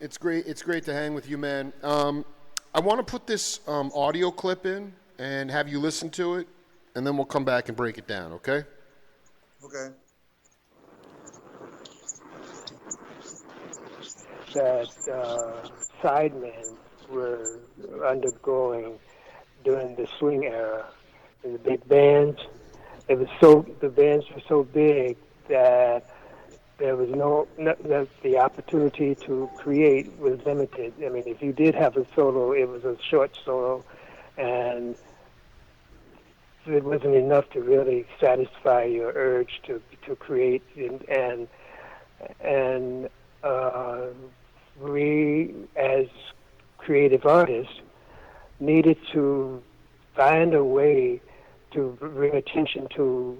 It's great. It's great to hang with you, man. I want to put this audio clip in and have you listen to it, and then we'll come back and break it down. Okay? Okay. That sidemen were undergoing during the swing era. And the big bands, the bands were so big that there was that the opportunity to create was limited. I mean, if you did have a solo, it was a short solo, and it wasn't enough to really satisfy your urge to create and uh, we as creative artists needed to find a way to bring attention to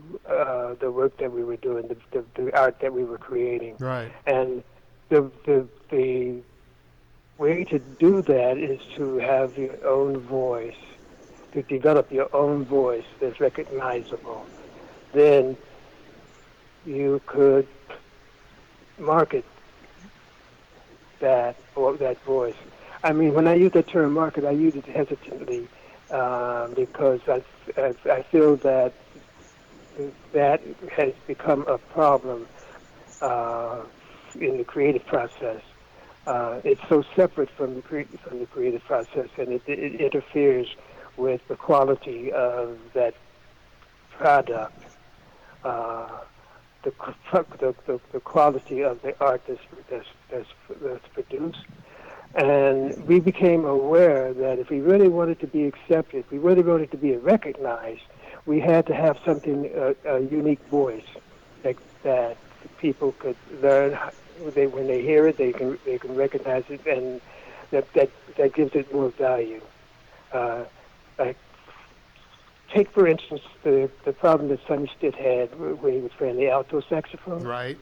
the work that we were doing, the art that we were creating, Right. and the way to do that is to have your own voice, to develop your own voice that's recognizable. Then you could market that voice. I mean, when I use the term market, I use it hesitantly because I feel that that has become a problem uh, in the creative process. It's so separate from from the creative process, and it interferes with the quality of that product, uh, the quality of the art that's produced. And we became aware that if we really wanted to be accepted, if we really wanted to be recognized, we had to have something, a unique voice that people could learn. When they hear it, they can recognize it, and that gives it more value. Uh, like take for instance the problem that Sonny Stitt had when he was playing the alto saxophone. Right.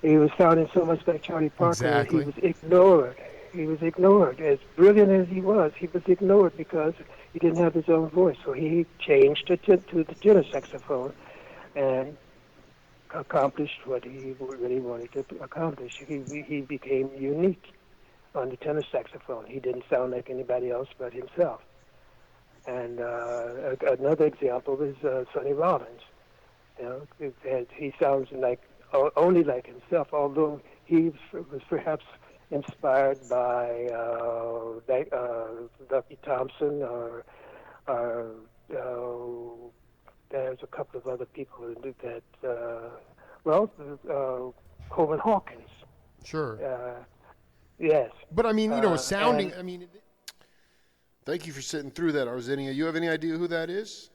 He was sounding so much like Charlie Parker that he Exactly. was ignored. He was ignored. As brilliant as he was ignored because he didn't have his own voice. So he changed to the tenor saxophone and accomplished what he really wanted to accomplish. He became unique on the tenor saxophone. He didn't sound like anybody else but himself. And another example is Sonny Rollins. You know, he sounds like only like himself, although he was perhaps inspired by Lucky Thompson or there's a couple of other people that Coleman Hawkins. Sure. Uh, yes, But I mean, sounding. and I mean, thank you for sitting through that, Arzinia. You have any idea who that is?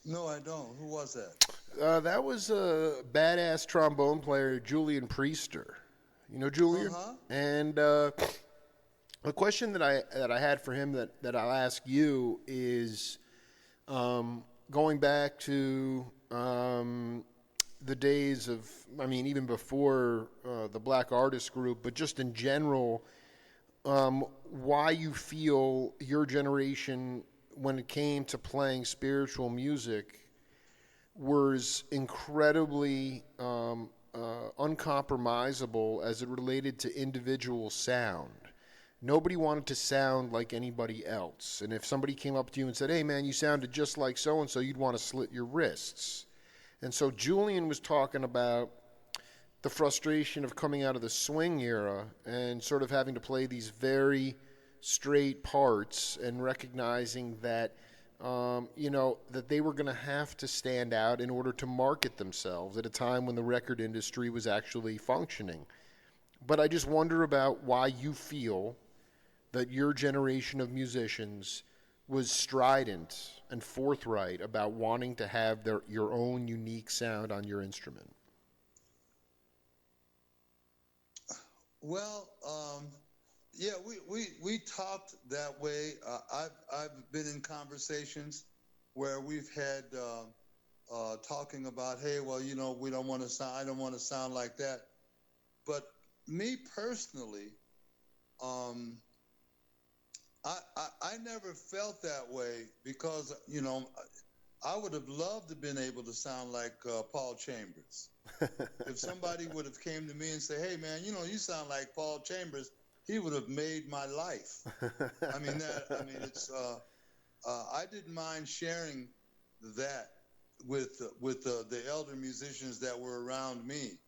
No, I don't. Who was that? That was a badass trombone player, Julian Priester. You know Uh Julian? huh. And the question that I had for him that I'll ask you is going back to the days of, I mean, even before the Black Artist Group, but just in general, why you feel your generation, when it came to playing spiritual music, was incredibly uncompromisable as it related to individual sound. Nobody wanted to sound like anybody else. And if somebody came up to you and said, hey, man, you sounded just like so and so, you'd want to slit your wrists. And so Julian was talking about the frustration of coming out of the swing era and sort of having to play these very straight parts and recognizing that that they were going to have to stand out in order to market themselves at a time when the record industry was actually functioning. But I just wonder about why you feel that your generation of musicians was strident and forthright about wanting to have your own unique sound on your instrument. Well, yeah, we talked that way. I've been in conversations where we've had talking about, hey, well, we don't want to sound. I don't want to sound like that. But me personally, um, I never felt that way because I would have loved to have been able to sound like Paul Chambers. If somebody would have came to me and said, "Hey, man, you sound like Paul Chambers," he would have made my life. I mean, it's. I didn't mind sharing that with the elder musicians that were around me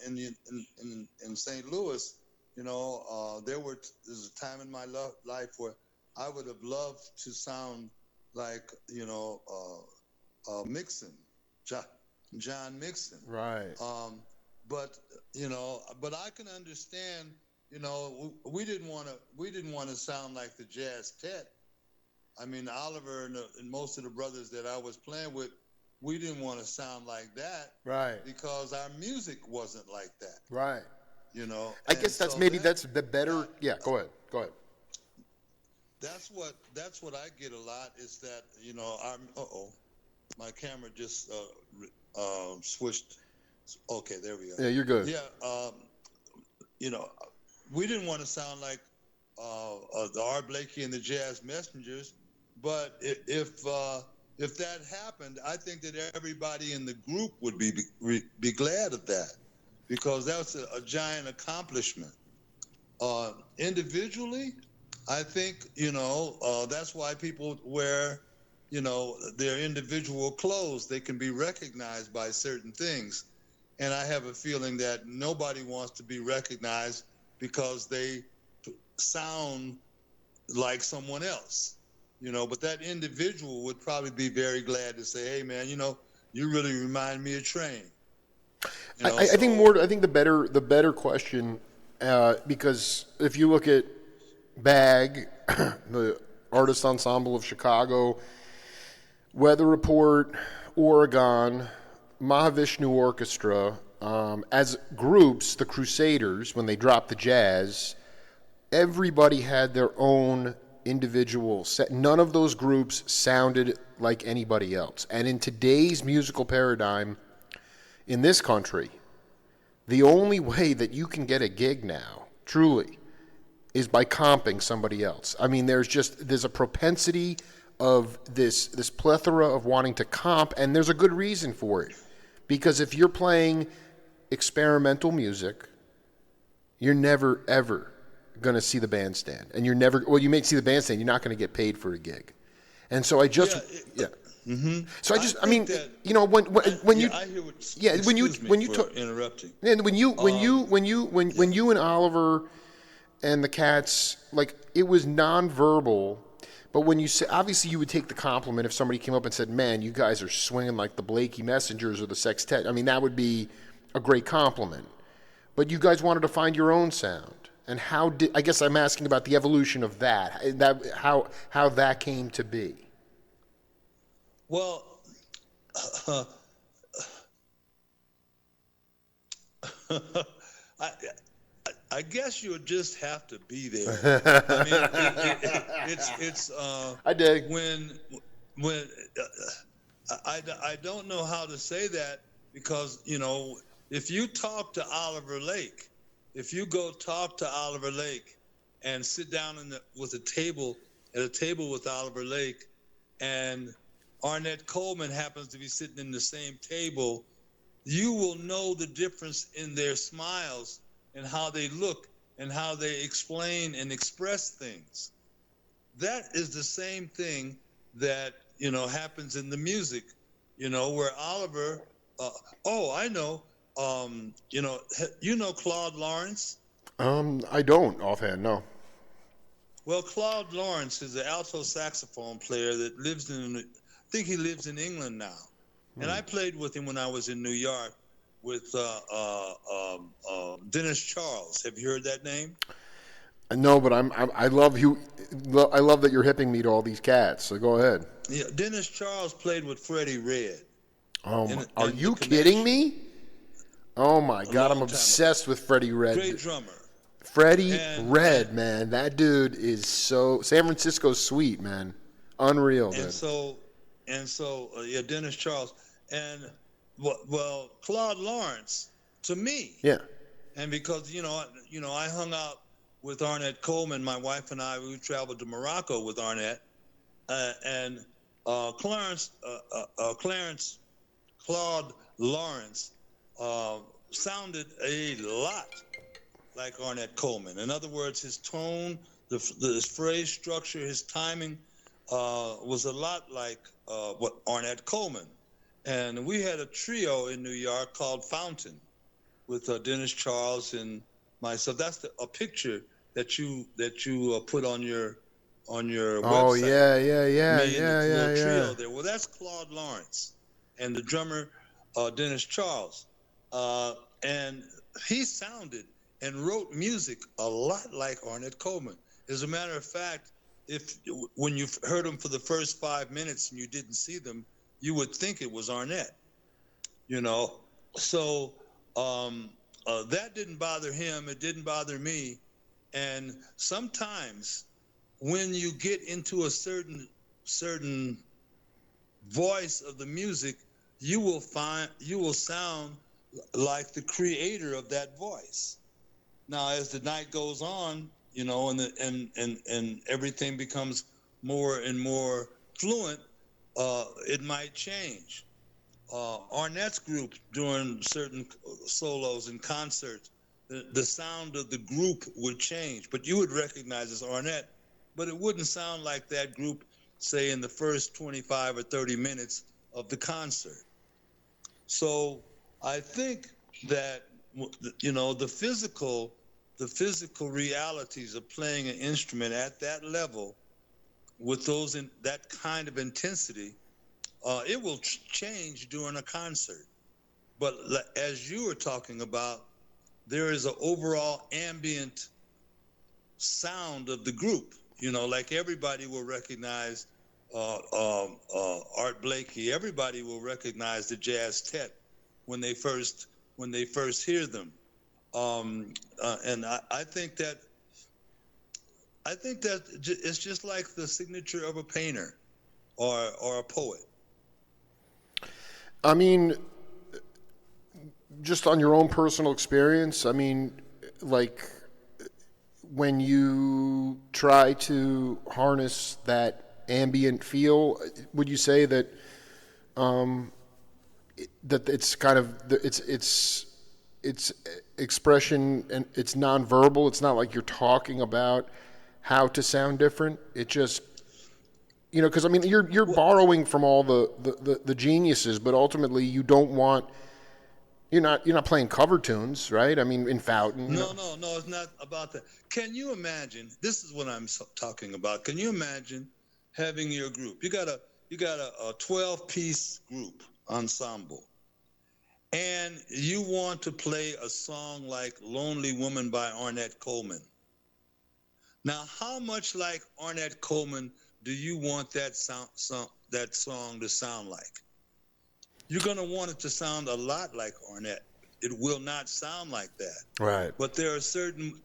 in St. Louis. There's a time in my life where I would have loved to sound like Mixon, John Mixon. Right. But but I can understand. We didn't want to sound like the Jazz Tet. I mean, Oliver and most of the brothers that I was playing with, we didn't want to sound like that. Right. Because our music wasn't like that. Right. I And guess that's so that's the better. Yeah. Go ahead. Go ahead. That's what I get a lot is that my camera just switched. Okay, there we go. Yeah, you're good. Yeah, we didn't want to sound like the Art Blakey and the Jazz Messengers, but if that happened, I think that everybody in the group would be glad of that, because that's a giant accomplishment. Individually, I think that's why people wear their individual clothes. They can be recognized by certain things, and I have a feeling that nobody wants to be recognized because they sound like someone else, but that individual would probably be very glad to say, "Hey, man, you really remind me of Train." I think the better question, because if you look at BAG, the Artist Ensemble of Chicago, Weather Report, Oregon, Mahavishnu Orchestra, as groups, the Crusaders, when they dropped the jazz, everybody had their own individual set. None of those groups sounded like anybody else. And in today's musical paradigm in this country, the only way that you can get a gig now, truly, is by comping somebody else. I mean, there's a propensity of this plethora of wanting to comp, and there's a good reason for it. Because if you're playing experimental music, you're never, ever going to see the bandstand. And you may see the bandstand, you're not going to get paid for a gig. And so I just, Mm-hmm. So I hear when you talk interrupting. And when you and Oliver and the Cats, like, it was nonverbal, but when you say, obviously you would take the compliment if somebody came up and said, "Man, you guys are swinging like the Blakey Messengers or the Sextet." I mean, that would be a great compliment. But you guys wanted to find your own sound. And I guess I'm asking about the evolution of that how that came to be. Well, I guess you would just have to be there. I mean, it's I dig. when I don't know how to say that, because if you talk to Oliver Lake, if you go talk to Oliver Lake and sit down at a table with Oliver Lake, and Arnett Coleman happens to be sitting in the same table, you will know the difference in their smiles and how they look and how they explain and express things. That is the same thing that happens in the music, where Oliver. I know. Claude Lawrence? I don't offhand, no. Well, Claude Lawrence is an alto saxophone player that lives I think he lives in England now. And I played with him when I was in New York with Dennis Charles. Have you heard that name? No, but I love that you're hipping me to all these cats. So go ahead. Yeah, Dennis Charles played with Freddie Red. Are you kidding me? Oh my God, I'm obsessed with Freddie Red. Great drummer. Freddie Red, man, that dude is so San Francisco's sweet, man, unreal. And so, Dennis Charles, and Claude Lawrence, to me, yeah, and because I hung out with Arnett Coleman, my wife and I, we traveled to Morocco with Arnett, and Clarence Claude Lawrence sounded a lot like Ornette Coleman. In other words, his tone, his phrase structure, his timing was a lot like what Ornette Coleman. And we had a trio in New York called Fountain with Dennis Charles and myself. That's a picture that you put on your website. Oh yeah, Me and the little trio there. Well, that's Claude Lawrence and the drummer Dennis Charles, and he sounded and wrote music a lot like Ornette Coleman. As a matter of fact, when you heard him for the first 5 minutes and you didn't see them, you would think it was Ornette. So that didn't bother him. It didn't bother me. And sometimes when you get into a certain voice of the music, you will sound like the creator of that voice. Now, as the night goes on, and everything becomes more and more fluent, it might change. Ornette's group doing certain solos and concerts, the sound of the group would change, but you would recognize as Ornette, but it wouldn't sound like that group, say, in the first 25 or 30 minutes of the concert. So I think that, the physical realities of playing an instrument at that level with that kind of intensity, it will change during a concert. But as you were talking about, there is an overall ambient sound of the group. Like everybody will recognize Art Blakey. Everybody will recognize the Jazz Tet when they first hear them. And I think that it's just like the signature of a painter or a poet. I mean, just on your own personal experience, I mean, like when you try to harness that ambient feel, would you say that that it's kind of it's expression and it's nonverbal? It's not like you're talking about how to sound different. It just, because I mean you're borrowing from all the geniuses, but ultimately you don't want. You're not playing cover tunes, right? I mean, in Fountain. No, it's not about that. Can you imagine? This is what I'm talking about. Can you imagine having your group? You got a 12-piece group ensemble, and you want to play a song like "Lonely Woman" by Ornette Coleman. Now, how much like Ornette Coleman do you want that song to sound like? You're going to want it to sound a lot like Ornette. It will not sound like that. Right. But there are certain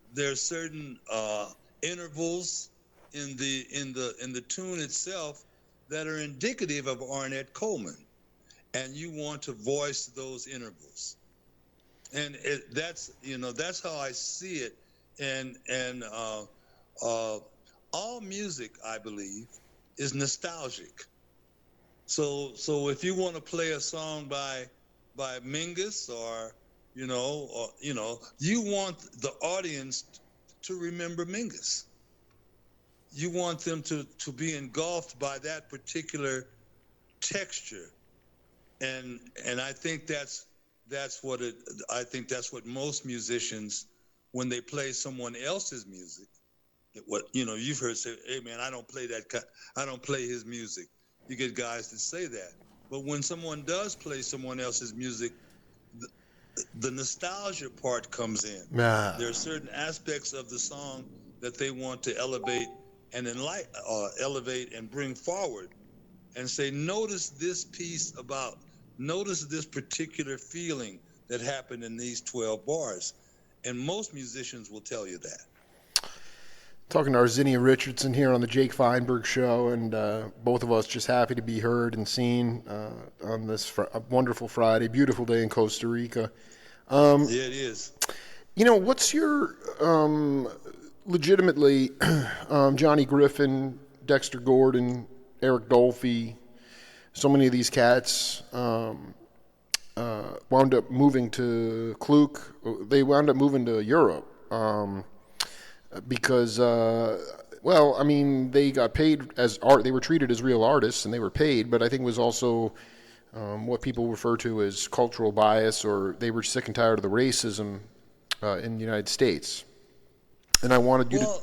intervals in the tune itself that are indicative of Ornette Coleman, and you want to voice those intervals. And that's how I see it. And all music, I believe, is nostalgic. So if you want to play a song by Mingus or you want the audience to remember Mingus. You want them to be engulfed by that particular texture, and I think that's what most musicians, when they play someone else's music, you've heard say, "Hey man, I don't play his music." You get guys that say that. But when someone does play someone else's music, the nostalgia part comes in. Nah. There are certain aspects of the song that they want to elevate and bring forward and say, notice this particular feeling that happened in these 12 bars. And most musicians will tell you that. Talking to Arzinia Richardson here on the Jake Feinberg Show, and both of us just happy to be heard and seen on this wonderful Friday, beautiful day in Costa Rica. Yeah, it is. What's your legitimately Johnny Griffin, Dexter Gordon, Eric Dolphy, so many of these cats wound up moving to Kluk. They wound up moving to Europe because, well, I mean, they got paid as art. They were treated as real artists, and they were paid. But I think it was also what people refer to as cultural bias, or they were sick and tired of the racism in the United States. And I wanted you to.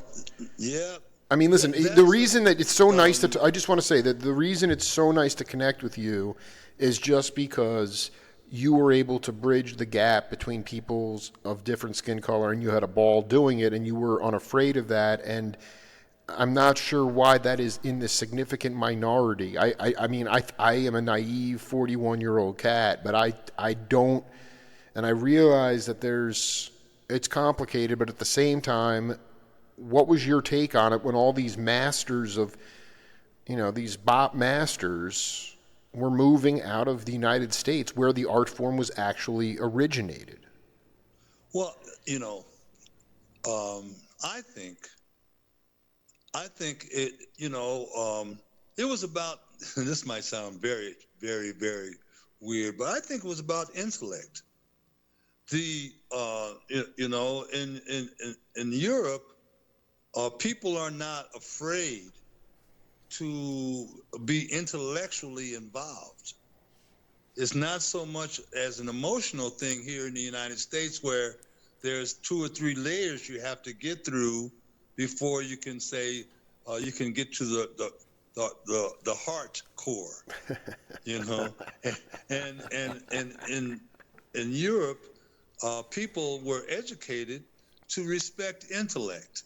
Yeah. I mean, listen, the reason that it's so nice to, I just want to say that the reason it's so nice to connect with you is just because you were able to bridge the gap between peoples of different skin color, and you had a ball doing it, and you were unafraid of that. And I'm not sure why that is in the significant minority. I mean, I am a naive 41-year-old cat, but I don't, and I realize that it's complicated, but at the same time, what was your take on it when all these masters of, these bop masters were moving out of the United States where the art form was actually originated? Well, I think it, it was about, this might sound very, very, very weird, but I think it was about intellect. In Europe, people are not afraid to be intellectually involved. It's not so much as an emotional thing here in the United States, where there's 2 or 3 layers you have to get through before you can say you can get to the heart core, and in Europe, people were educated to respect intellect.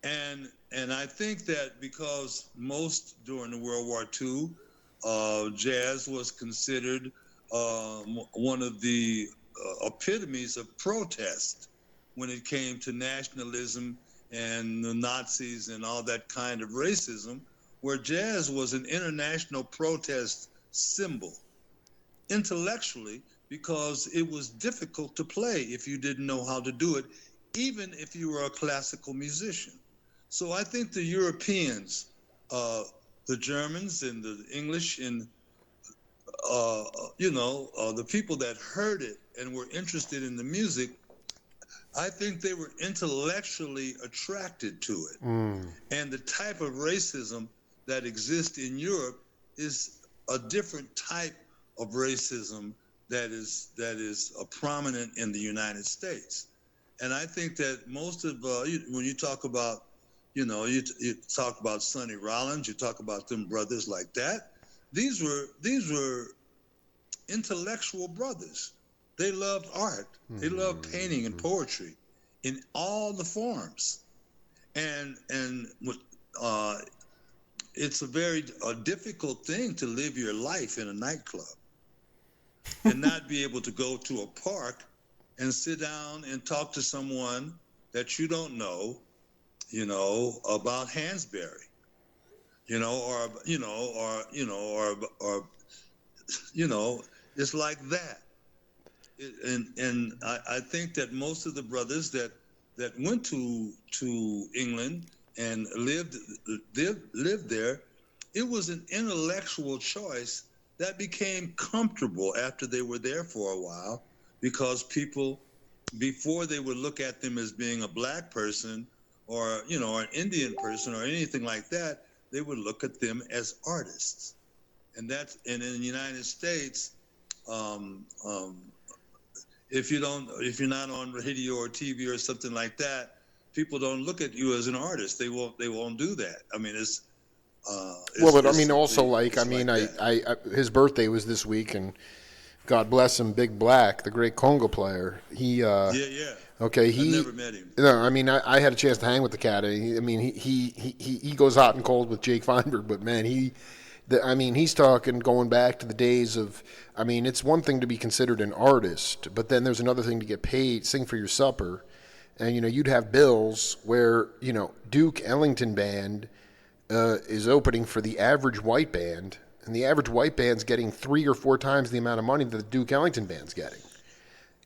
And I think that because most during the World War II, jazz was considered one of the epitomes of protest when it came to nationalism and the Nazis and all that kind of racism, where jazz was an international protest symbol intellectually, because it was difficult to play if you didn't know how to do it, even if you were a classical musician. So I think the Europeans, the Germans and the English and, the people that heard it and were interested in the music, I think they were intellectually attracted to it. And the type of racism that exists in Europe is a different type of racism that is prominent in the United States. And I think that most of when you talk about, you talk about Sonny Rollins, you talk about them brothers like that. These were intellectual brothers. They loved art. They loved painting and poetry in all the forms. And it's a very difficult thing to live your life in a nightclub and not be able to go to a park and sit down and talk to someone that you don't know, about Hansberry, it's like that. And I think that most of the brothers that went to England and lived there, it was an intellectual choice that became comfortable after they were there for a while, because people, before they would look at them as being a black person or, an Indian person or anything like that, they would look at them as artists. And in the United States, if you're not on radio or TV or something like that, people don't look at you as an artist. They won't do that. I mean, his birthday was this week, and God bless him, Big Black, the great conga player. He okay, I never met him. No, I mean, I had a chance to hang with the cat. He goes hot and cold with Jake Feinberg, but man, he's talking going back to the days of, it's one thing to be considered an artist, but then there's another thing to get paid, sing for your supper. And, you'd have bills where, Duke Ellington Band is opening for the average white band, and the average white band's getting 3 or 4 times the amount of money that the Duke Ellington Band's getting.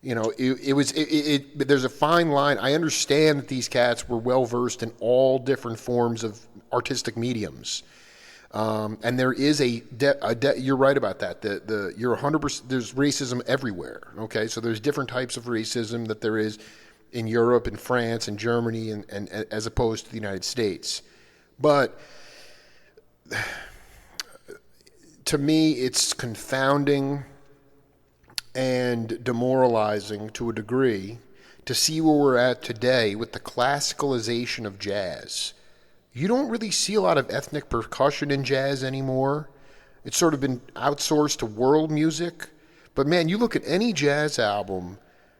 There's a fine line. I understand that these cats were well-versed in all different forms of artistic mediums. And there is you're right about that. You're 100%. There's racism everywhere. Okay, so there's different types of racism that there is in Europe and France and Germany and as opposed to the United States. But to me, it's confounding and demoralizing to a degree to see where we're at today with the classicalization of jazz. You don't really see a lot of ethnic percussion in jazz anymore. It's sort of been outsourced to world music. But man, you look at any jazz album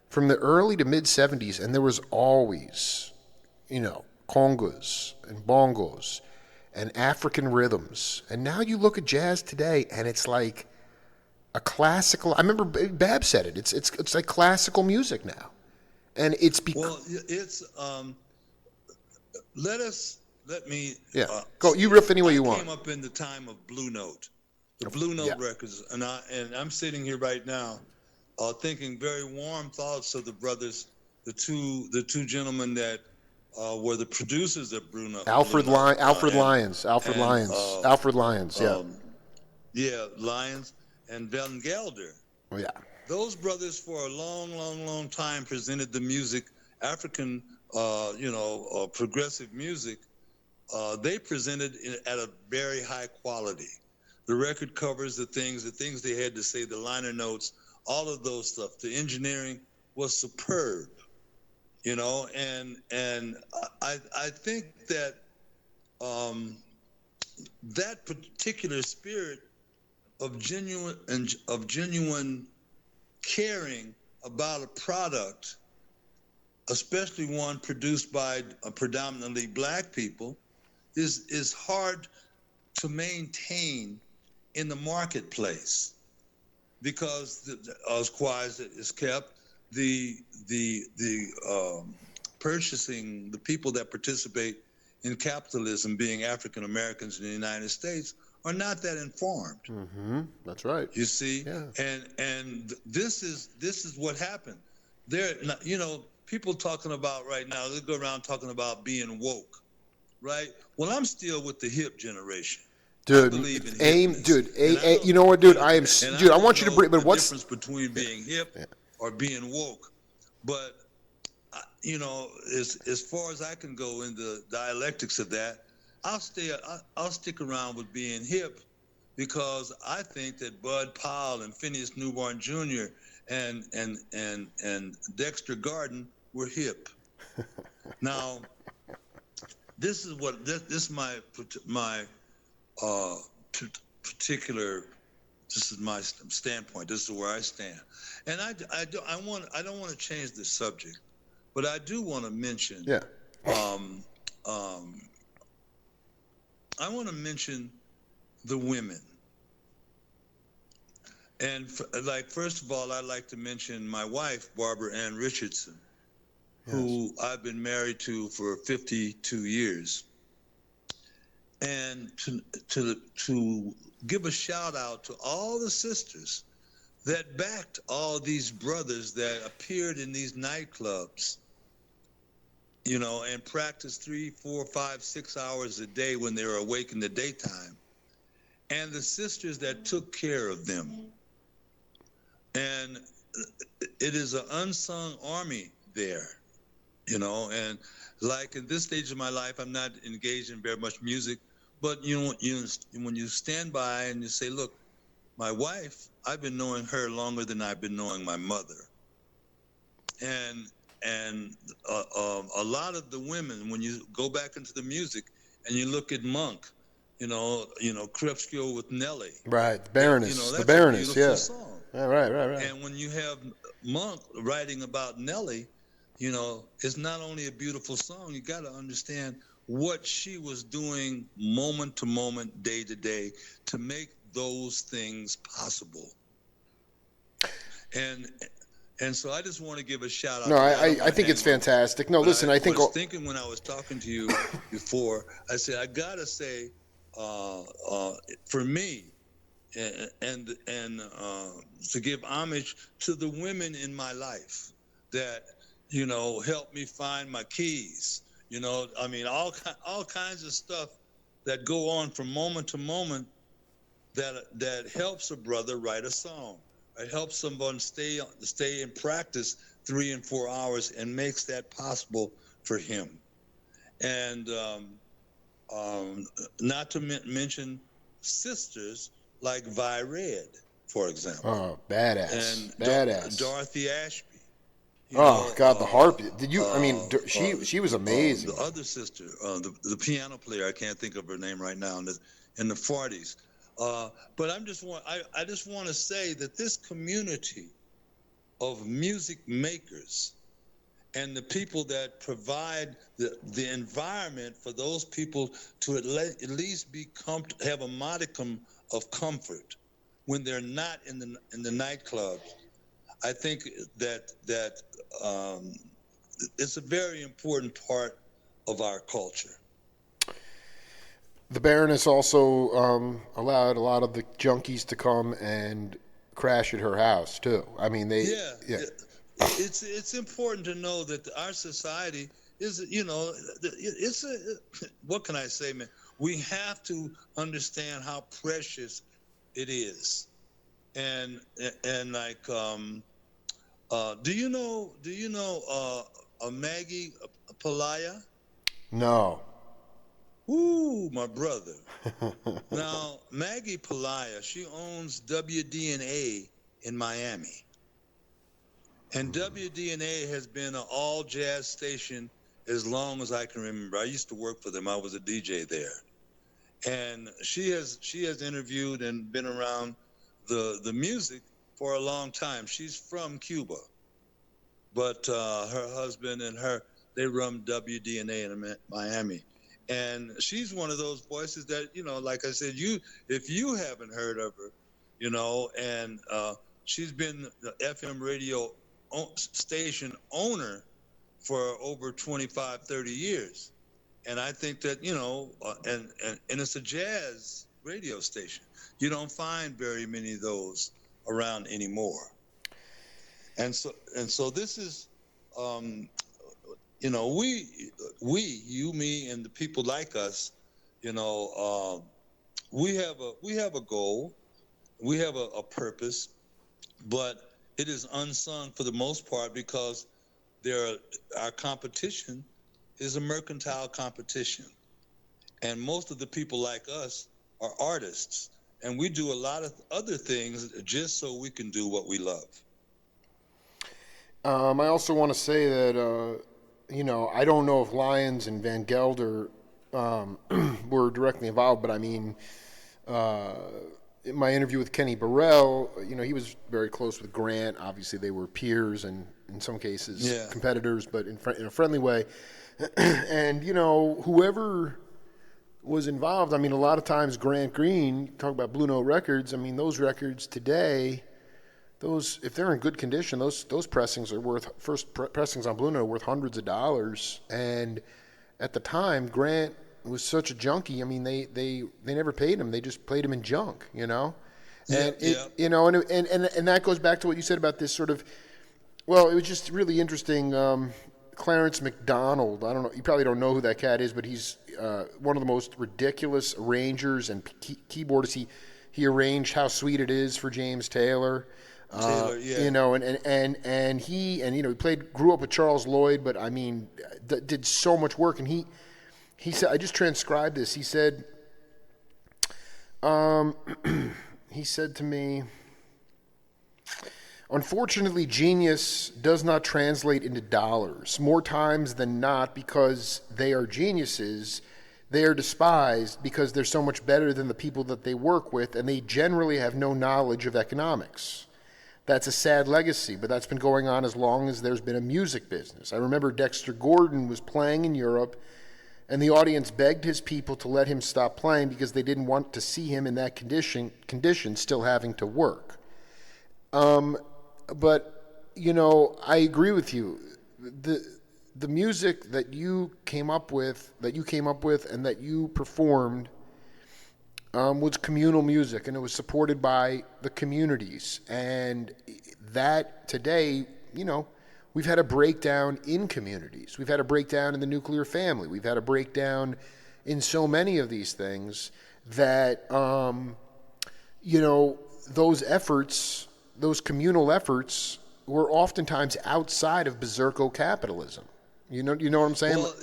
from the early to mid 70s, and there was always, congas and bongos and African rhythms. And now you look at jazz today, and it's like a classical. I remember Bab said it. It's like classical music now, and it's it's let me go. You riff any way you want. I came up in the time of Blue Note, the Blue Note records, and I'm sitting here right now, thinking very warm thoughts of the brothers, the two gentlemen that were the producers of Blue Note. Alfred Lyons, Lyons and Van Gelder. Oh yeah. Those brothers for a long time presented the music, African, progressive music. They presented it at a very high quality. The record covers, the things they had to say, the liner notes, all of those stuff. The engineering was superb, and I think that that particular spirit of genuine caring about a product, especially one produced by predominantly black people, is hard to maintain in the marketplace, because as quiet as it is kept, the purchasing, the people that participate in capitalism, being African Americans in the United States, are not that informed. Mm-hmm. That's right. You see, yeah. And this is what happened. There, people talking about right now. They go around talking about being woke, right? Well, I'm still with the hip generation. Dude, you know what, dude? I want you to bring. But what's the difference between being hip or being woke? But as far as I can go in the dialectics of that, I'll stick around with being hip, because I think that Bud Powell and Phineas Newborn Jr. and Dexter Gordon were hip. Now, this is my particular. This is my standpoint. This is where I stand, and I don't want to change the subject, but I do want to mention. Yeah. I want to mention the women. And first of all, I'd like to mention my wife, Barbara Ann Richardson, who I've been married to for 52 years. And to give a shout out to all the sisters that backed all these brothers that appeared in these nightclubs, and practiced 3, 4, 5, 6 hours a day when they were awake in the daytime, and the sisters that took care of them. And it is an unsung army there, and like in this stage of my life, I'm not engaged in very much music, but when you stand by and you say, look, my wife, I've been knowing her longer than I've been knowing my mother. And a lot of the women, when you go back into the music and you look at Monk, Crepuscule with Nellie. Right, the Baroness. That's the Baroness, a beautiful song. Yeah, right. And when you have Monk writing about Nellie, it's not only a beautiful song, you got to understand what she was doing moment to moment, day to day, to make those things possible. And so I just want to give a shout out. No, I think it's fantastic. No, listen, I think. I was thinking when I was talking to you before, I said, I got to say, for me, and to give homage to the women in my life that, helped me find my keys. All kinds of stuff that go on from moment to moment that helps a brother write a song. It helps someone stay in practice 3 and 4 hours and makes that possible for him. And not to mention sisters like Vi Red, for example. Oh, badass. And Badass. Dorothy Ashby. God, the harp. Did you? I mean, she was amazing. The other sister, the piano player, I can't think of her name right now, in the 40s. But I just want to say that this community of music makers and the people that provide the environment for those people to at least have a modicum of comfort when they're not in the nightclubs. I think that it's a very important part of our culture. The Baroness also allowed a lot of the junkies to come and crash at her house too. I mean, It's important to know that our society is, what can I say, man? We have to understand how precious it is, and like, do you know Maggie Palaya? No. Ooh, my brother. Now, Maggie Palaya, she owns WDNA in Miami. And WDNA has been an all jazz station as long as I can remember. I used to work for them. I was a DJ there. And she has interviewed and been around the music for a long time. She's from Cuba. But her husband and they run WDNA in Miami. And she's one of those voices that, like I said, if you haven't heard of her, and she's been the FM radio station owner for over 25, 30 years. And I think that, and it's a jazz radio station. You don't find very many of those around anymore. And so this is, you, me, and the people like us, we have a goal, we have a purpose, but it is unsung for the most part because our competition is a mercantile competition, and most of the people like us are artists, and we do a lot of other things just so we can do what we love. I also want to say that. I don't know if Lyons and Van Gelder were directly involved, but I mean, in my interview with Kenny Burrell, he was very close with Grant. Obviously, they were peers and in some cases competitors, but in a friendly way. And, whoever was involved, I mean, a lot of times Grant Green, talk about Blue Note Records, I mean, those records today, if they're in good condition, those pressings are worth, pressings on Blue Note are worth hundreds of dollars. And at the time, Grant was such a junkie. I mean, they never paid him. They just played him in junk, And and that goes back to what you said about this sort of. Well, it was just really interesting. Clarence McDonald. I don't know. You probably don't know who that cat is, but he's one of the most ridiculous arrangers and keyboardists. He arranged "How Sweet It Is" for James Taylor. And he grew up with Charles Lloyd, but I mean, did so much work. And he said, I just transcribed this. He said, he said to me, unfortunately, genius does not translate into dollars. More times than not, because they are geniuses, they are despised because they're so much better than the people that they work with, and they generally have no knowledge of economics. That's a sad legacy, but that's been going on as long as there's been a music business. I remember Dexter Gordon was playing in Europe, and the audience begged his people to let him stop playing because they didn't want to see him in that condition still having to work. But, I agree with you. The music that you came up with, and that you performed was communal music, and it was supported by the communities. And that today, we've had a breakdown in communities. We've had a breakdown in the nuclear family. We've had a breakdown in so many of these things that, those efforts, those communal efforts, were oftentimes outside of berserko capitalism. You know what I'm saying? Well,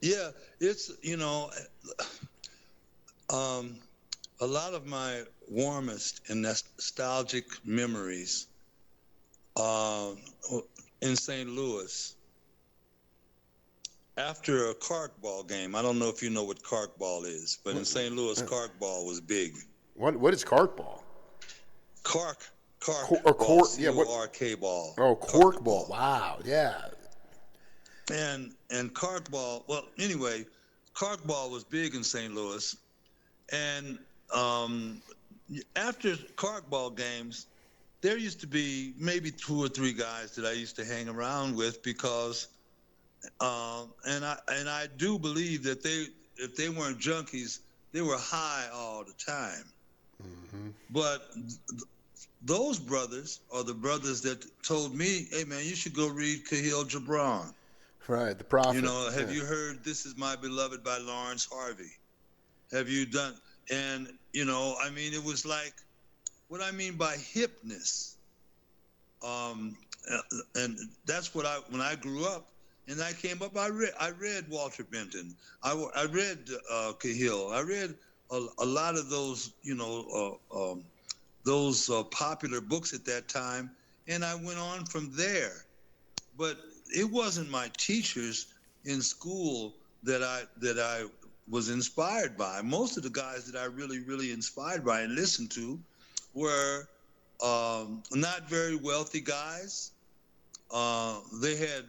yeah, it's, a lot of my warmest and nostalgic memories in St. Louis, after a corkball game. I don't know if you know what corkball is, but in St. Louis, corkball was big. What is corkball? Cork Or ball, C-O-R-K ball. Oh, corkball. Wow, yeah. And corkball, well, anyway, corkball was big in St. Louis. And after corkball games, there used to be maybe 2 or 3 guys that I used to hang around with because, and I do believe that if they weren't junkies, they were high all the time. Mm-hmm. But those brothers are the brothers that told me, hey man, you should go read Khalil Gibran. Right, the prophet. Have you heard This Is My Beloved by Lawrence Harvey? Have you done, and it was like, what I mean by hipness. And that's what when I grew up and I came up, I read Walter Benton. I read Cahill. I read a lot of those, those popular books at that time, and I went on from there. But it wasn't my teachers in school that I was inspired by. Most of the guys that I really, really inspired by and listened to were not very wealthy guys. They had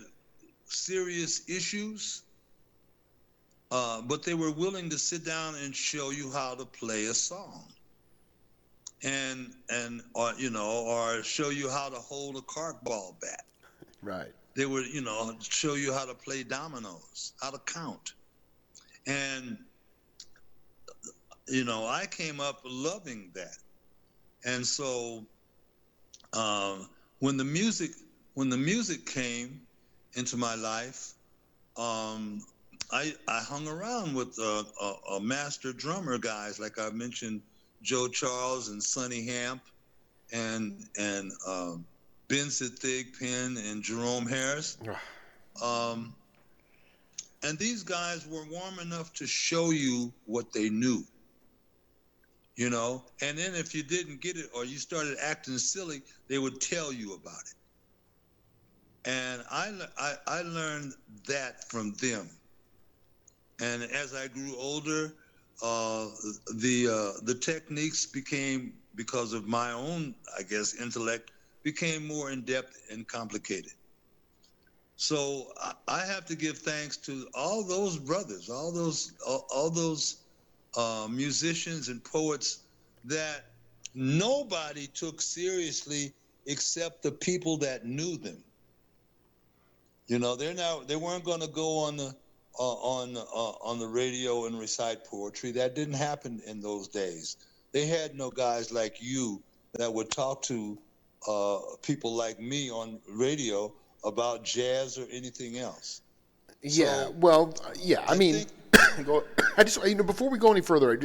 serious issues, but they were willing to sit down and show you how to play a song, or show you how to hold a corkball bat. Right. They would, show you how to play dominoes, how to count. And, I came up loving that. And so when the music came into my life, I hung around with a master drummer guys, like I mentioned, Joe Charles and Sonny Hamp and Vincent Thigpen and Jerome Harris. And these guys were warm enough to show you what they knew, and then if you didn't get it or you started acting silly, they would tell you about it. And I learned that from them. And as I grew older, the techniques became, because of my own, I guess, intellect, became more in-depth and complicated. So I have to give thanks to all those brothers, all those musicians and poets that nobody took seriously except the people that knew them. They weren't going to go on the radio and recite poetry. That didn't happen in those days. They had no guys like you that would talk to people like me on radio about jazz or anything else. Yeah, So, well, yeah. I mean, I just before we go any further,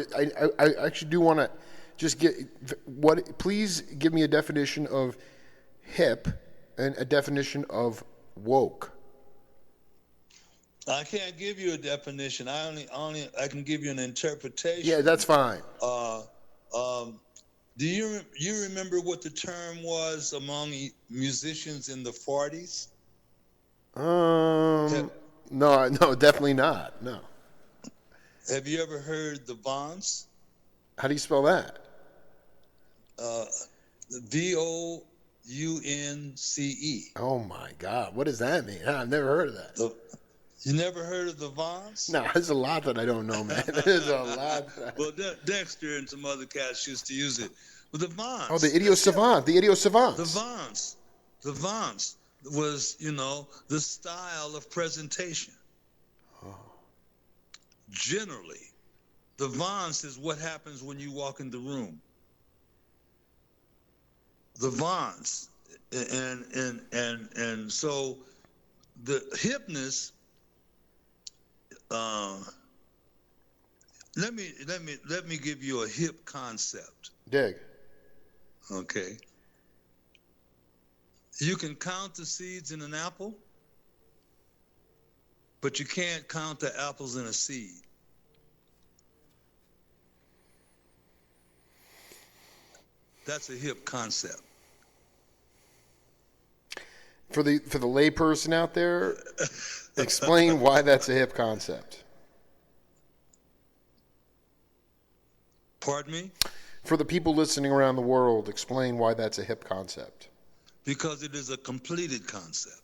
I actually do want to just please give me a definition of hip and a definition of woke. I can't give you a definition. I can give you an interpretation. Yeah, that's fine. Do you remember what the term was among musicians in the 40s? No, definitely not. No. Have you ever heard the Vance? How do you spell that? Vounce. Oh my God, what does that mean? I've never heard of that. You never heard of the Vance? No, there's a lot that I don't know, man. There's a lot. Well, Dexter and some other cats used to use it. But the Vance. Oh, the idiot savant. The idiot savant. The Vance. The Vance was, the style of presentation. Oh. Generally, the Vance is what happens when you walk in the room. The Vance. And so the hipness let me give you a hip concept. Dig. Okay. You can count the seeds in an apple, but you can't count the apples in a seed. That's a hip concept. For the layperson out there, explain why that's a hip concept. Pardon me? For the people listening around the world, explain why that's a hip concept. Because it is a completed concept.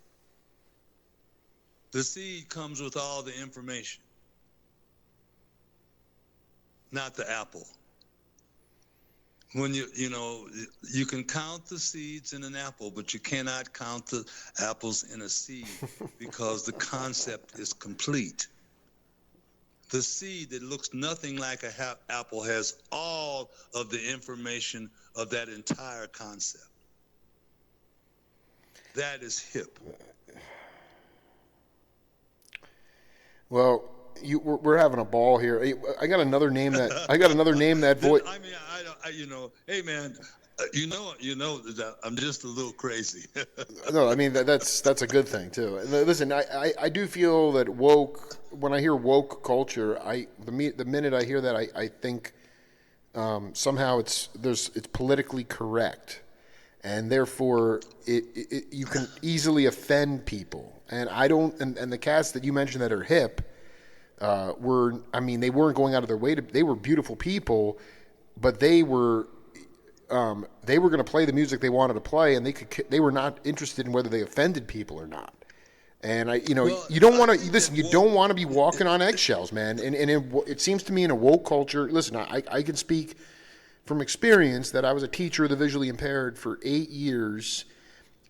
The seed comes with all the information, not the apple. When you can count the seeds in an apple, but you cannot count the apples in a seed because the concept is complete. The seed that looks nothing like an apple has all of the information of that entire concept. That is hip. Well, we're having a ball here. I got another name that voice. I mean, hey man, you know that I'm just a little crazy. No, I mean that's a good thing too. Listen, I do feel that woke. When I hear woke culture, the minute I hear that, I think somehow it's politically correct, and therefore you can easily offend people. And I don't. And the cats that you mentioned that are hip, they weren't going out of their way to. They were beautiful people, but they were going to play the music they wanted to play, and they were not interested in whether they offended people or not. And you don't want to listen. You don't want to be walking on eggshells, man. And it seems to me in a woke culture. Listen, I can speak from experience that I was a teacher of the visually impaired for 8 years,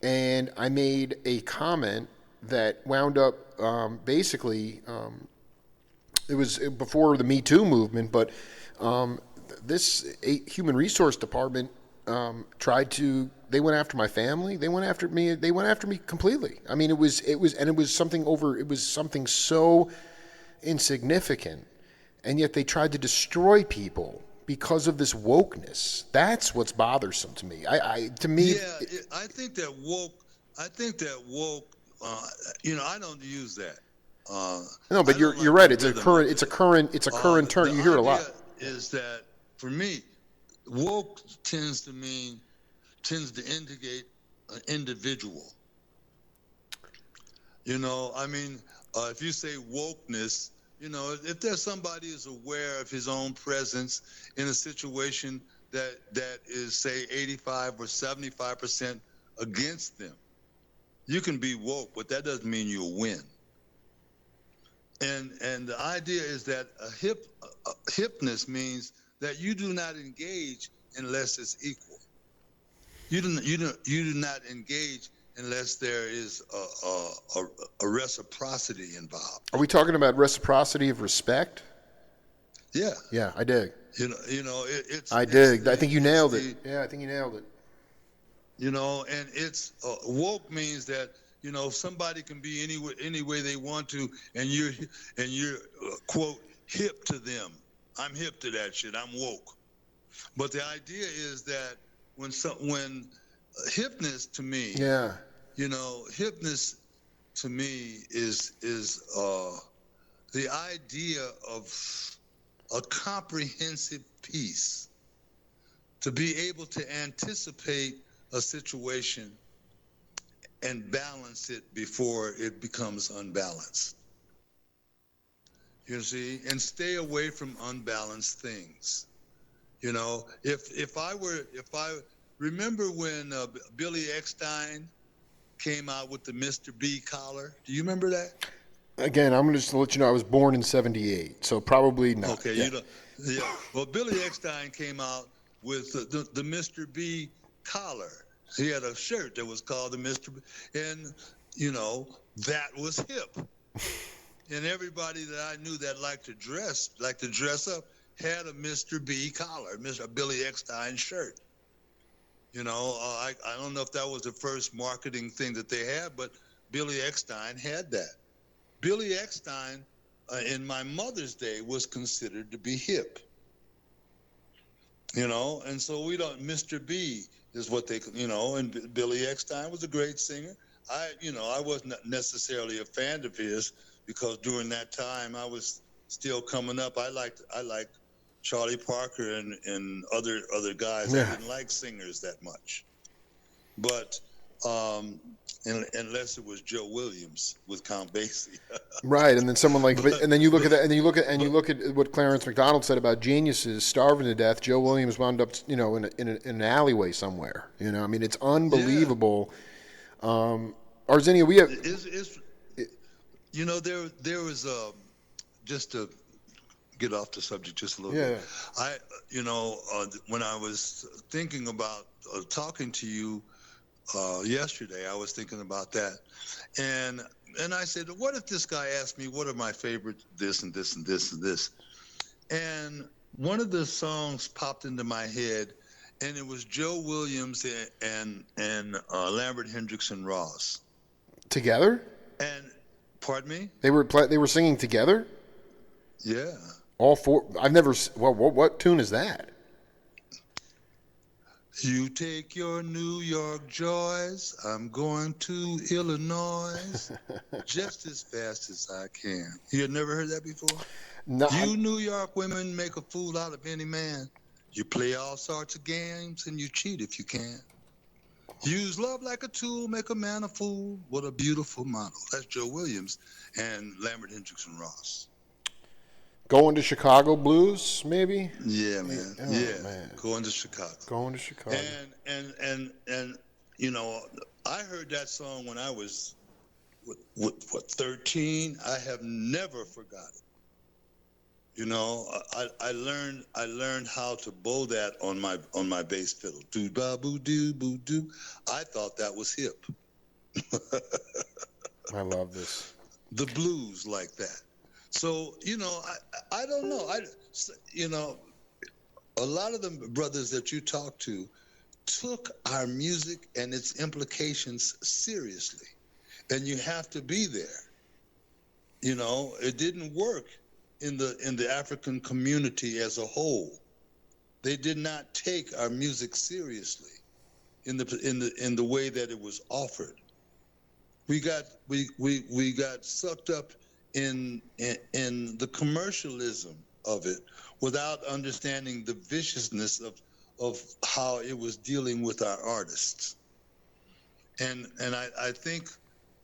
and I made a comment that wound up basically. It was before the Me Too movement, but this human resource department tried to. They went after my family. They went after me. They went after me completely. I mean, it was something so insignificant, and yet they tried to destroy people because of this wokeness. That's what's bothersome to me. I think that woke. I don't use that. No, but you're right. It's a current term. You hear it a lot. Is that for me? Woke tends to indicate an individual. If you say wokeness, if there's somebody who's aware of his own presence in a situation that is, say, 85 or 75% against them, you can be woke, but that doesn't mean you'll win. And the idea is that hipness means that you do not engage unless it's equal. You do not engage unless there is a reciprocity involved. Are we talking about reciprocity of respect? Yeah. Yeah, I dig. I think you nailed it. Yeah, I think you nailed it. And it's woke means that somebody can be any way they want to, and you're quote hip to them. I'm hip to that shit. I'm woke. But the idea is that when hipness to me, hipness to me is the idea of a comprehensive piece, to be able to anticipate a situation and balance it before it becomes unbalanced. You see, and stay away from unbalanced things. If I remember when Billy Eckstein came out with the Mr. B collar. Do you remember that? Again, I'm going to let you know I was born in '78, so probably not. Okay, yeah. Well, Billy Eckstein came out with the Mr. B collar. He had a shirt that was called the Mr. B, and that was hip. And everybody that I knew that liked to dress up, had a Mr. B collar, a Billy Eckstein shirt. I don't know if that was the first marketing thing that they had, but Billy Eckstein had that. Billy Eckstein in my mother's day was considered to be hip. And so we don't. Mr. B is what they, and Billy Eckstine was a great singer. I wasn't necessarily a fan of his because during that time I was still coming up. I liked Charlie Parker and other guys. Yeah. I didn't like singers that much, but unless it was Joe Williams with Count Basie. Right, and then someone like, and then you look at that, and then you look at what Clarence McDonald said about geniuses starving to death. Joe Williams wound up, in an alleyway somewhere. I mean, it's unbelievable. Yeah. Arzinia, we have. There was just to get off the subject just a little bit. When I was thinking about talking to you yesterday, I was thinking about that, and I said, what if this guy asked me what are my favorite this and this and this and this, and one of the songs popped into my head, and it was Joe Williams and Lambert Hendrickson Ross together. And pardon me? They were singing together. Yeah. All four. I've never. Well, what tune is that? You take your New York joys. I'm going to Illinois just as fast as I can. You had never heard that before? No. You New York women make a fool out of any man. You play all sorts of games and you cheat if you can. Use love like a tool, make a man a fool. What a beautiful model. That's Joe Williams and Lambert Hendrickson Ross. Going to Chicago Blues, maybe? Yeah, man. Oh, yeah, man. Going to Chicago. And I heard that song when I was, 13? I have never forgotten it. I learned how to bow that on my bass fiddle. Do ba boo do boo do. I thought that was hip. I love this. The blues like that. So, I don't know. A lot of the brothers that you talk to took our music and its implications seriously. And you have to be there. It didn't work in the African community as a whole. They did not take our music seriously in the way that it was offered. We got sucked up in the commercialism of it without understanding the viciousness of how it was dealing with our artists. And I think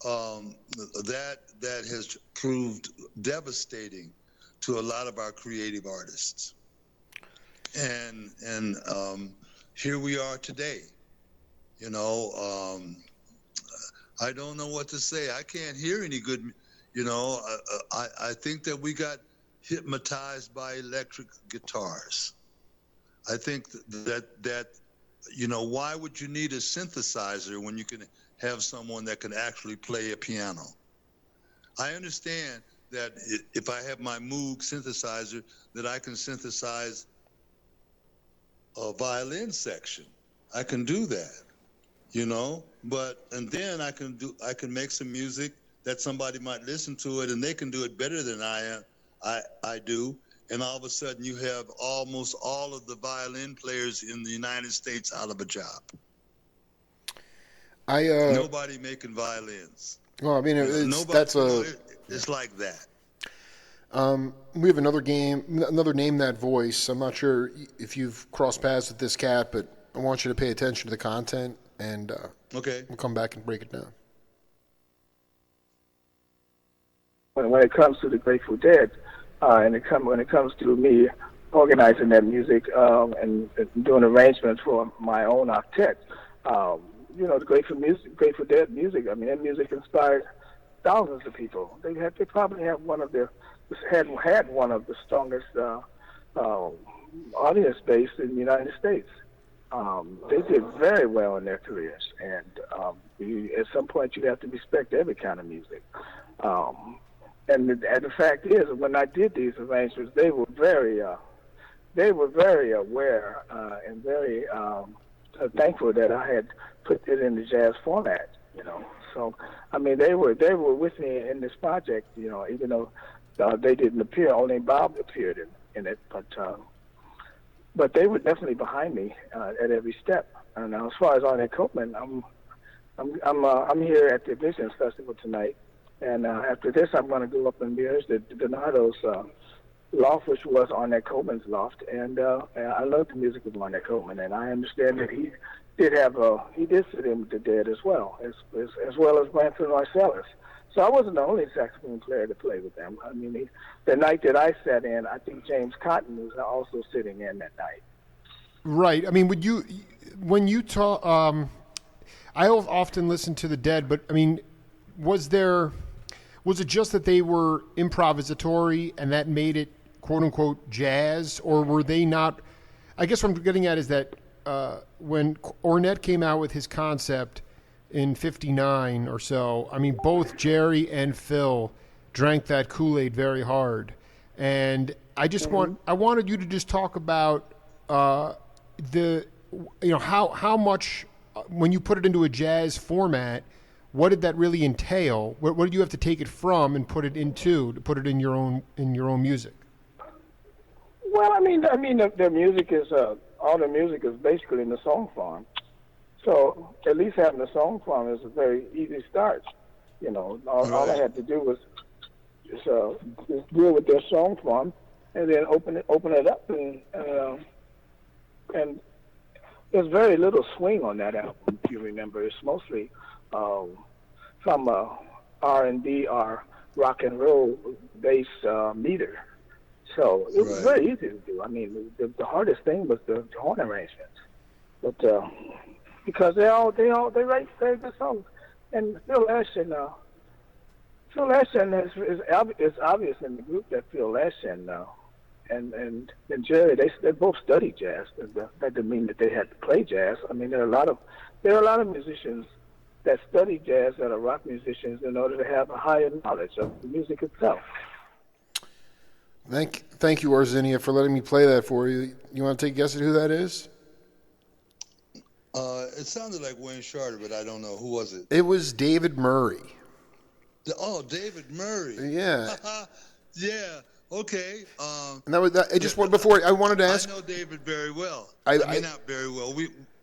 that has proved devastating to a lot of our creative artists. And here we are today. I don't know what to say. I can't hear any good. I think that we got hypnotized by electric guitars. I think that why would you need a synthesizer when you can have someone that can actually play a piano? I understand that if I have my Moog synthesizer, that I can synthesize a violin section. I can do that, and then I can make some music that somebody might listen to it and they can do it better than I do. And all of a sudden you have almost all of the violin players in the United States out of a job. Nobody making violins. Well, I mean, it's like that. We have another Name That Voice. I'm not sure if you've crossed paths with this cat, but I want you to pay attention to the content, and okay, we'll come back and break it down. When it comes to the Grateful Dead, when it comes to me organizing that music and doing arrangements for my own octet, the Grateful Dead music. I mean, that music inspired thousands of people. They probably have had one of the strongest audience base in the United States. They did very well in their careers, and at some point you have to respect every kind of music. And the fact is, when I did these arrangements, they were very aware and very thankful that I had put it in the jazz format. So I mean, they were with me in this project. Even though They didn't appear. Only Bob appeared in it, but they were definitely behind me at every step. And as far as Arnett Copeland, I'm here at the Visions Festival tonight, and after this, I'm going to go up and visit Donato's loft, which was Arnett Copeland's loft, and I love the music of Arnett Copeland, and I understand that he did sit in with the Dead as well as Branson Marsalis. So I wasn't the only saxophone player to play with them. I mean, the night that I sat in, I think James Cotton was also sitting in that night. Right. I mean, when you talk, I often listen to the Dead, but I mean, was it just that they were improvisatory and that made it quote unquote jazz, or were they not? I guess what I'm getting at is that when Ornette came out with his concept in '59 or so, I mean, both Jerry and Phil drank that Kool-Aid very hard, and I wanted you to just talk about how much when you put it into a jazz format, what did that really entail? What did you have to take it from and put it into to put it in your own music? Well, I mean, their music is all the music is basically in the song form. So at least having a song form is a very easy start. All I had to do was just deal with their song form, and then open it up, and there's very little swing on that album. If you remember, it's mostly some R&B or rock and roll based meter. So it was very easy to do. I mean, the hardest thing was the horn arrangements, but because they write very good songs, and Phil Lesh is obvious in the group that Phil Lesh and Jerry they both studied jazz. That didn't mean that they had to play jazz. I mean, there are a lot of musicians that study jazz that are rock musicians in order to have a higher knowledge of the music itself. Thank you, Arzinia, for letting me play that for you. You want to take a guess at who that is? It sounded like Wayne Shorter, but I don't know. Who was it? It was David Murray. David Murray. Yeah. Yeah. Okay. And that was that. I just before I wanted to ask. I know David very well. I mean, not very well.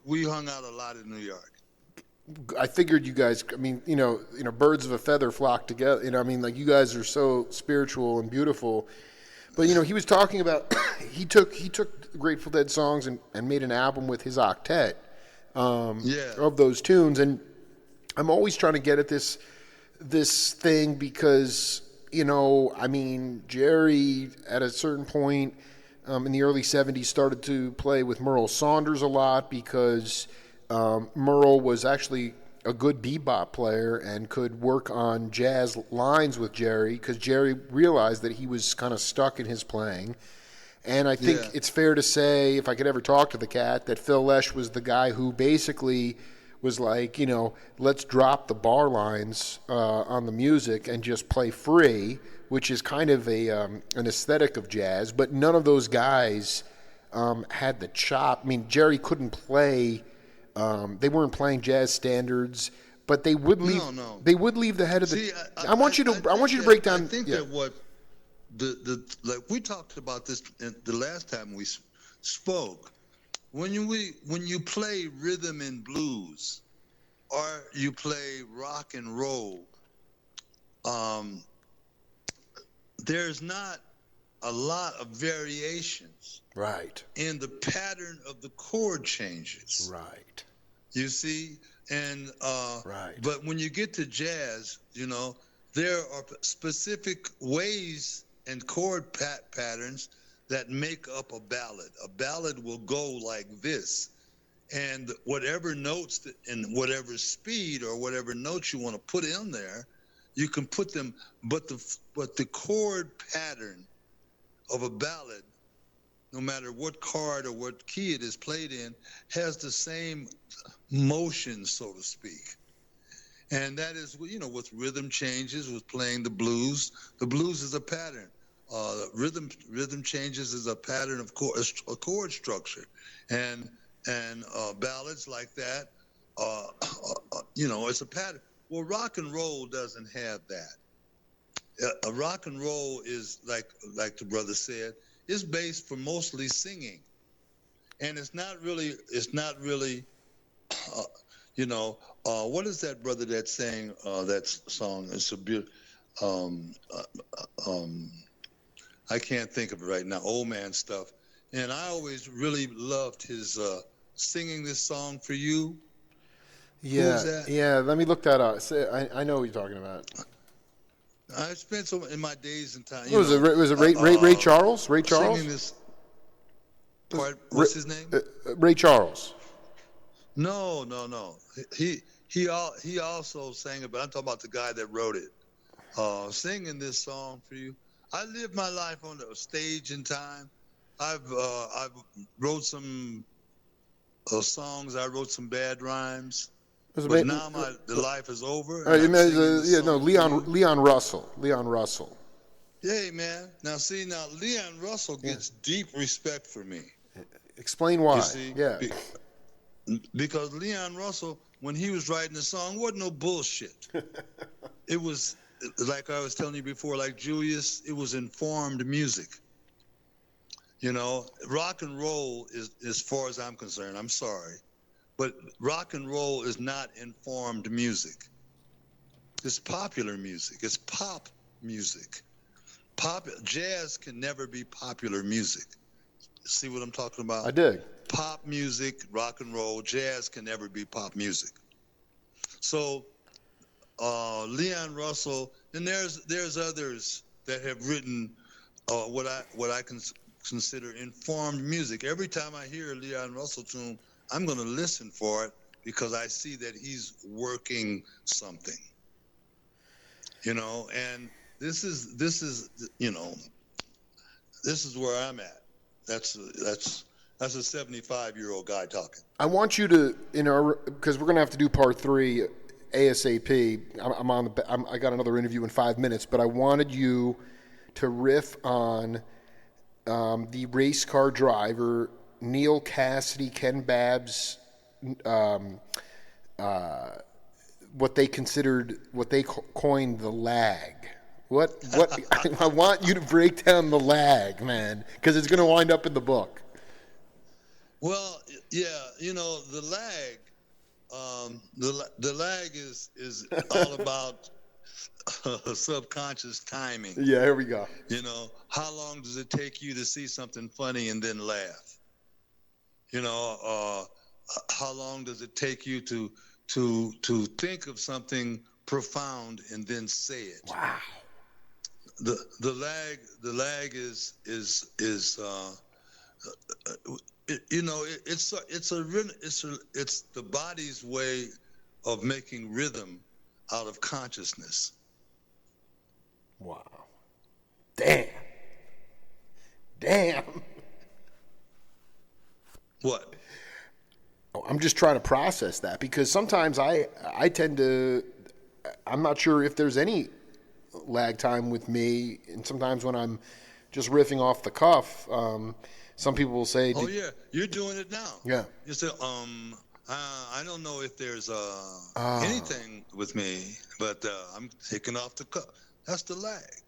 We hung out a lot in New York. I figured you guys. I mean, birds of a feather flock together. I mean, like you guys are so spiritual and beautiful. But he was talking about he took Grateful Dead songs and made an album with his octet of those tunes, and I'm always trying to get at this thing because I mean Jerry at a certain point in the early '70s started to play with Merle Saunders a lot because Merle was actually a good bebop player and could work on jazz lines with Jerry because Jerry realized that he was kind of stuck in his playing. And I think it's fair to say, if I could ever talk to the cat, that Phil Lesh was the guy who basically was like, let's drop the bar lines on the music and just play free, which is kind of an aesthetic of jazz. But none of those guys had the chop. I mean, Jerry couldn't play. They weren't playing jazz standards, but they would leave. No. They would leave the head of the. See, I want you to break down. I think that what like we talked about this the last time we spoke. When you play rhythm and blues, or you play rock and roll, there's not a lot of variations. Right. In the pattern of the chord changes. Right. You see, and right. But when you get to jazz, there are specific ways and chord patterns that make up a ballad. A ballad will go like this, and whatever notes and whatever speed or whatever notes you want to put in there, you can put them. But the chord pattern of a ballad, no matter what chord or what key it is played in, has the same motion, so to speak. And that is, with rhythm changes, with playing the blues is a pattern. Rhythm changes is a pattern of chord structure, and ballads like that, it's a pattern. Well, rock and roll doesn't have that. rock and roll is like the brother said, is based for mostly singing, and it's not really what is that brother that sang that song? It's a beautiful. Um, I can't think of it right now. Old man stuff, and I always really loved his singing this song for you. Who Yeah, was that? yeah. Let me look that up. I know what you're talking about. I spent some in my days and time. What was it? Was it Ray Charles? Ray Charles? Singing this. What's his name? Ray Charles. No. He also sang it, but I'm talking about the guy that wrote it. Singing this song for you. I lived my life on the stage in time. I've wrote some songs. I wrote some bad rhymes. But now the life is over. Leon Russell. Leon Russell. Hey man, now Leon Russell gets deep respect for me. Explain why. You see? Yeah. Because Leon Russell, when he was writing the song, wasn't no bullshit. It was, like I was telling you before, like Julius, it was informed music. You know, rock and roll is, as far as I'm concerned, I'm sorry, but rock and roll is not informed music. It's popular music. It's pop music. Jazz can never be popular music. See what I'm talking about? I dig. Pop music, rock and roll, jazz can never be pop music. So Leon Russell, and there's others that have written what I consider informed music. Every time I hear a Leon Russell tune, I'm going to listen for it because I see that he's working something. You know, and this is where I'm at. That's a 75-year-old guy talking. I want you to, because we're going to have to do part 3 ASAP. I got another interview in 5 minutes, but I wanted you to riff on the race car driver Neil Cassidy, Ken Babb's, what they coined the lag. What I want you to break down the lag, man, because it's going to wind up in the book. Well, yeah, the lag, the lag is all about subconscious timing. Yeah, here we go. How long does it take you to see something funny and then laugh? How long does it take you to think of something profound and then say it? Wow. The lag is it's the body's way of making rhythm out of consciousness. Wow. Damn. What? I'm just trying to process that because sometimes I tend to, I'm not sure if there's any lag time with me, and sometimes when I'm just riffing off the cuff, some people will say, "Oh yeah, you're doing it now." Yeah. You say, I don't know if there's anything with me, but I'm taking off the cuff. That's the lag.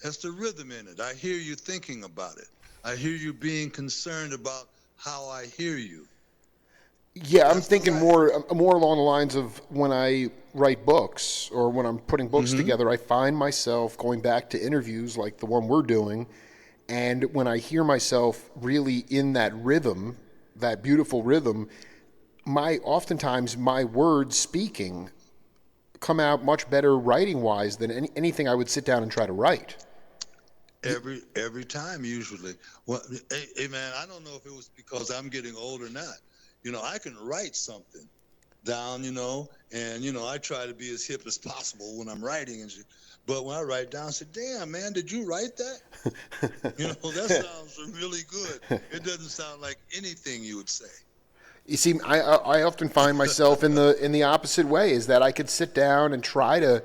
That's the rhythm in it. I hear you thinking about it. I hear you being concerned about how I hear you. Yeah, I'm thinking more along the lines of when I write books or when I'm putting books together, I find myself going back to interviews like the one we're doing, and when I hear myself really in that rhythm, that beautiful rhythm, oftentimes my words speaking come out much better writing-wise than anything I would sit down and try to write. Every time, usually. Well, hey man, I don't know if it was because I'm getting old or not. I can write something down, and, I try to be as hip as possible when I'm writing. But when I write down, I say, damn, man, did you write that? That sounds really good. It doesn't sound like anything you would say. You see, I often find myself in the opposite way, is that I could sit down and try to,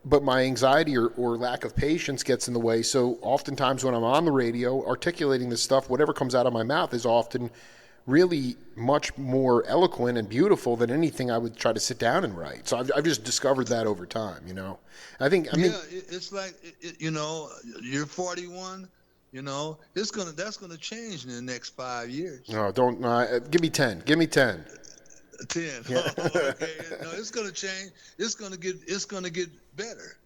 but my anxiety or lack of patience gets in the way. So oftentimes when I'm on the radio articulating this stuff, whatever comes out of my mouth is often really much more eloquent and beautiful than anything I would try to sit down and write. So I've just discovered that over time, you know. I mean, it's like you know, you're 41. You know, that's gonna change in the next 5 years. no, don't. Give me 10. Give me 10. 10. Yeah. Okay. No, it's gonna change. It's gonna get better.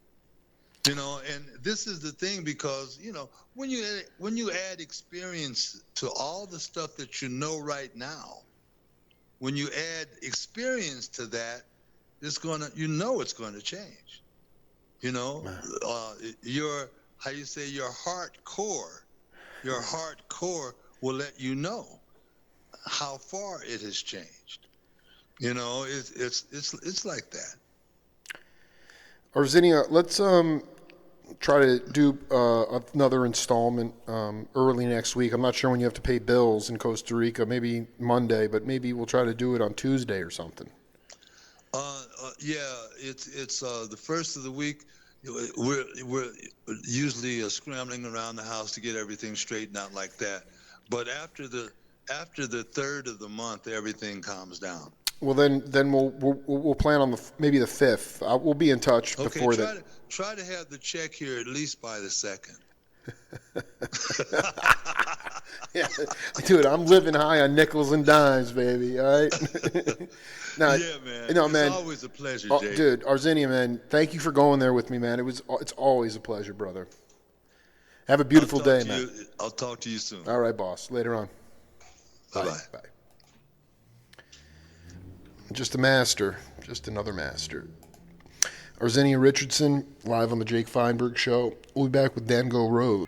You know, and this is the thing, because you know, when you add experience to all the stuff that you know right now, when you add experience to that, it's gonna change. You know, your heart core will let you know how far it has changed. You know, it's like that. Arzinia, let's try to do another installment early next week. I'm not sure when you have to pay bills in Costa Rica. Maybe Monday, but maybe we'll try to do it on Tuesday or something. Yeah, it's the first of the week. We're usually scrambling around the house to get everything straightened out like that. But after the third of the month, everything calms down. Well, then we'll plan on maybe the 5th. We'll be in touch before that. Try to have the check here at least by the 2nd. Yeah, dude, I'm living high on nickels and dimes, baby. All right. Yeah, man. It's always a pleasure, Jay. Dude, Arzinia, man, thank you for going there with me, man. It's always a pleasure, brother. Have a beautiful day, man. I'll talk to you soon. All right, boss. Later on. Bye-bye. Bye. Just a master. Just another master. Arzinia Richardson, live on the Jake Feinberg Show. We'll be back with Dango Rose.